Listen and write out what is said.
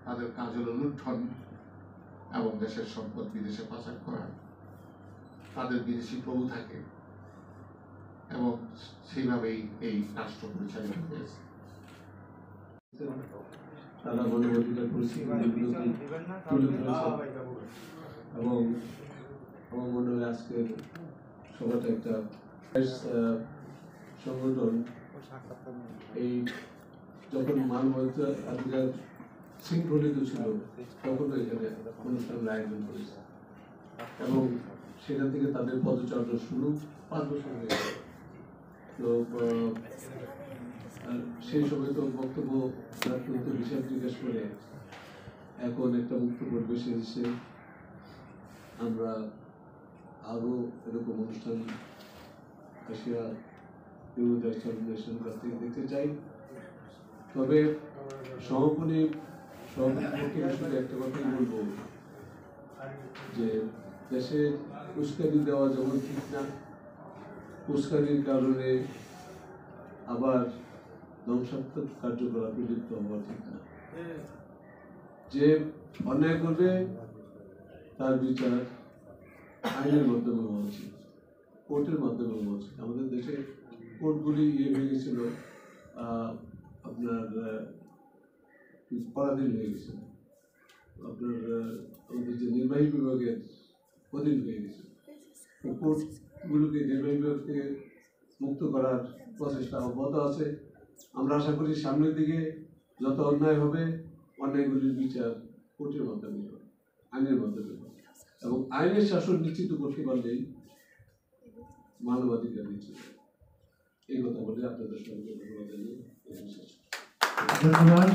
তাদের কাজ হলো লুণ্ঠন এবং দেশের সম্পদ বিদেশে পাচার করা। তাদের বিদেশি প্রভু থাকে এবং সেইভাবেই এই রাষ্ট্র পরিচালিত হয়েছে। তারা মানবাধিকার পরিস্থিতি তুলে ধরেছে এবং আমার মনে হয় আজকের সভাটা একটা সংগঠন এই যখন মানবাধিকার শৃঙ্খলিত ছিল তখন এখানে অনুষ্ঠানের আয়োজন করেছে এবং সেখান থেকে তাদের পদচারণা শুরু 5 বছর হয়ে গেল। তো সেই সময় তো বক্তব্য অত্যন্ত হিসাব জিজ্ঞেস করে এখন একটা মুক্ত পরিবেশ এসেছে। আমরা আরো এরকম অনুষ্ঠান এশিয়া হিউম্যান রাইটস অর্গানাইজেশন থেকে দেখতে চাই। তবে সভাপতি শুধু একটা কথাই বলবো যে দেশে উস্কানি দেওয়া যেমন ঠিক না, উস্কানির কারণে আবার ধ্বংসাত্মক কার্যকলাপে লিপ্ত হওয়া ঠিক না। যে অন্যায় করবে তার বিচার আইনের মাধ্যমে হওয়া উচিত, কোর্টের মাধ্যমে হওয়া উচিত। আমাদের দেশে কোর্টগুলি হয়ে গেছিল, আপনার পরাধীন হয়ে গেছিল, আপনার আমাদের যে নির্বাহী বিভাগের অধীন হয়ে গেছিল। কোর্টগুলোকে নির্বাহী বিভাগ থেকে মুক্ত করার প্রচেষ্টা অব্যাহত আছে। আমরা আশা করি সামনের দিকে যত অন্যায় হবে অন্যায়গুলির বিচার কোর্টের মাধ্যমে হবে, আইনের মাধ্যমে হবে এবং আইনের শাসন নিশ্চিত করতে পারলেই মানবাধিকার নিশ্চিত। এই কথা বলে আপনাদের সঙ্গে ধন্যবাদ জানিয়ে ধন্যবাদ।